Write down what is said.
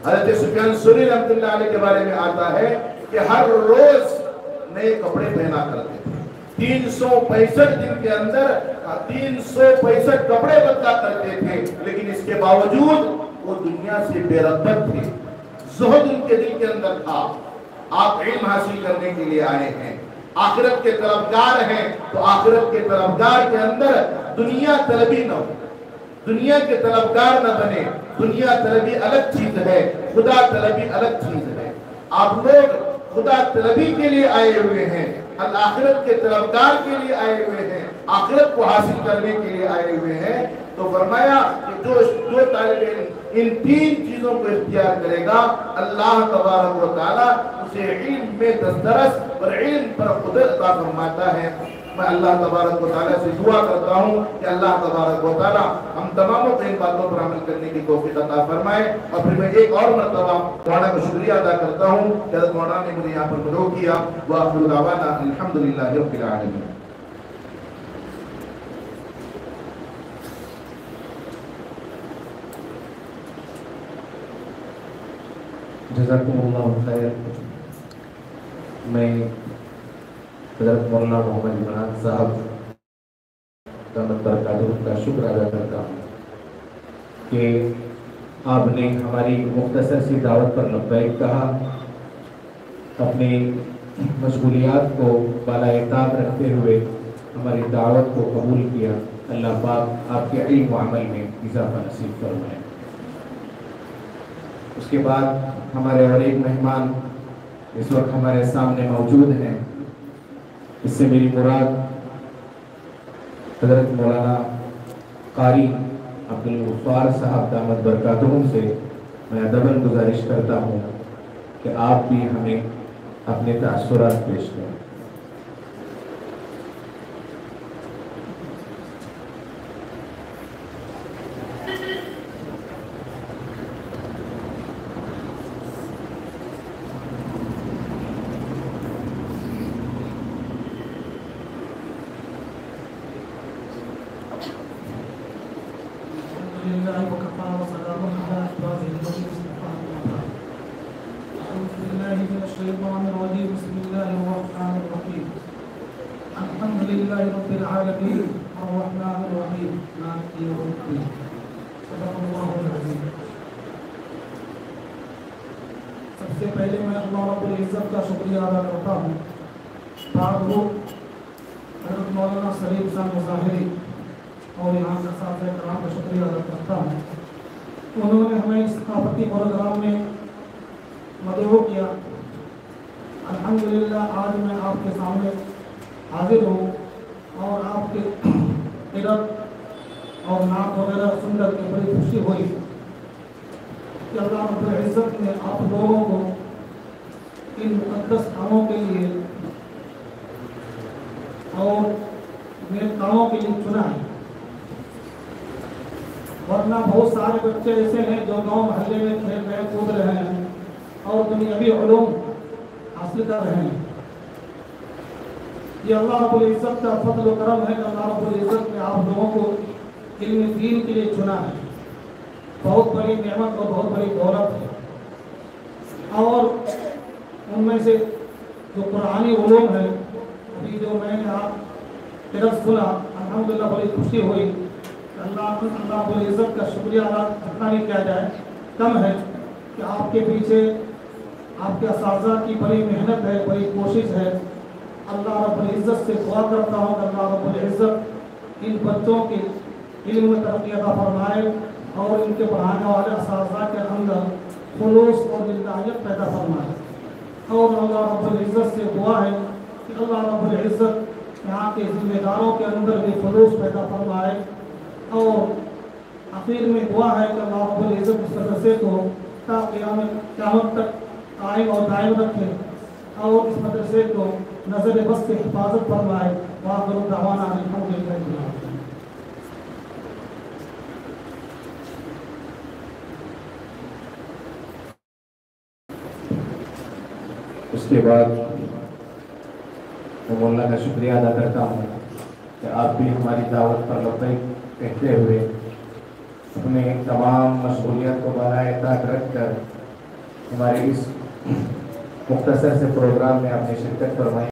حضرت سفیان ثوری رحمۃ اللہ علیہ کے بارے میں آتا ہے کہ ہر روز نئے کپڑے پہنا کرتے تھے، 365 دن کے اندر 365 کپڑے بدلا کرتے تھے، لیکن اس کے باوجود وہ دنیا سے بے رغبت تھے، زہد ان کے دل کے اندر تھا۔ آپ علم حاصل کرنے کے لیے آئے ہیں، آخرت کے طلبگار ہیں، تو آخرت کے طلبگار کے اندر دنیا طلبی نہ ہو، دنیا کے طلبگار نہ بنے۔ دنیا طلبی الگ چیز ہے، خدا طلبی الگ چیز ہے۔ آپ لوگ خدا طلبی کے لیے آئے ہوئے ہیں، آخرت کے طلبگار کے لیے آئے ہوئے ہیں، آخرت کو حاصل کرنے کے لیے آئے ہوئے ہیں۔ تو فرمایا کہ جو طالب علم ان 3 چیزوں کو اختیار کرے گا، اللہ تبارک و تعالیٰ اسے علم میں دسترس اور علم پر قدرت عطا فرماتا ہے۔ میں اللہ تبارک و تعالیٰ سے دعا کرتا ہوں کہ اللہ تبارک و تعالیٰ ہم تماموں کو ان باتوں پر عمل کرنے کی توفیق عطا فرمائے۔ اور پھر میں ایک اور مرتبہ مولانا کا شکریہ ادا کرتا ہوں کہ حضرت مولانا نے مجھے یہاں پر مدعو کیا۔ وآخر دعوانا الحمدللہ رب العالمین۔ جزاکم اللہ خیر۔ میں حضرت مولانا محمد عمران صاحب دامت برکاتہ کا شکر ادا کرتا ہوں کہ آپ نے ہماری مختصر سی دعوت پر لبیک کہا، اپنی مشغولیات کو بالائے طاق رکھتے ہوئے ہماری دعوت کو قبول کیا۔ اللہ پاک آپ کے علم و عمل میں اضافہ نصیب فرمائے۔ اس کے بعد ہمارے اور ایک مہمان اس وقت ہمارے سامنے موجود ہیں۔ اس سے میری مراد حضرت مولانا قاری عبدالغفار صاحب دامت برکاتہم سے میں ادباً گزارش کرتا ہوں کہ آپ بھی ہمیں اپنے تاثرات پیش کریں۔ سب سے پہلے میں اللہ رب العزت کا شکریہ ادا کرتا ہوں، بعد وہ حضرت مولانا سلیم صاحب مظاہری اور یہاں کے ساتھ کرام کا شکریہ ادا کرتا ہوں۔ انہوں نے ہمیں اس ثقافتی پروگرام میں مدعو کیا۔ الحمدللہ آج میں آپ کے سامنے حاضر ہوں اور آپ کے قرت اور نعت وغیرہ سن کر کے بڑی خوشی ہوئی کہ اللہ رب العزت نے آپ لوگوں کو ان مقدس کاموں کے لیے اور نیک کاموں کے لیے چنا ہے، ورنہ بہت سارے بچے ایسے ہیں جو گاؤں محلے میں کھیل رہے کود رہے ہیں اور دنیاوی علوم حاصل کر رہے ہیں۔ یہ اللہ رب العزت کا فضل و کرم ہے کہ اللہ رب العزت نے آپ لوگوں کو علم دین کے لیے چنا ہے۔ بہت بڑی نعمت اور بہت بڑی دولت ہے، اور ان میں سے جو قرآنی علوم ہے، ابھی جو میں نے آپ طرف سنا، الحمدللہ بڑی خوشی ہوئی۔ اللہ رب العزت کا شکریہ ادا اتنا نہیں کیا جائے، کم ہے کہ آپ کے پیچھے آپ کے اساتذہ کی بڑی محنت ہے، بڑی کوشش ہے۔ اللہ رب العزت سے دعا کرتا ہوں کہ اللہ رب العزت ان بچوں کے علم میں ترقی عطا فرمائے اور ان کے پڑھانے والے اساتذہ کے اندر خلوص اور للہیت پیدا فرمائے۔ اور اللہ رب العزت سے دعا ہے کہ اللہ رب العزت یہاں کے ذمہ داروں کے اندر بھی خلوص پیدا فرمائے، اور آخر میں دعا ہے کہ اللہ رب العزت اس مدرسے کو تا قیامت تک قائم اور دائم رکھے اور اس مدرسے کو نظر بس سے حفاظت فرمائے۔ وآخر دعوانا الحمدللہ رب العالمین۔ اس کے بعد میں مولانا کا شکریہ ادا کرتا ہوں کہ آپ بھی ہماری دعوت پر لبیک کہتے ہوئے اپنے تمام مشغولیت کو بالائے طاق رکھ کر ہمارے اس مختصر سے پروگرام میں آپ نے شرکت فرمائی.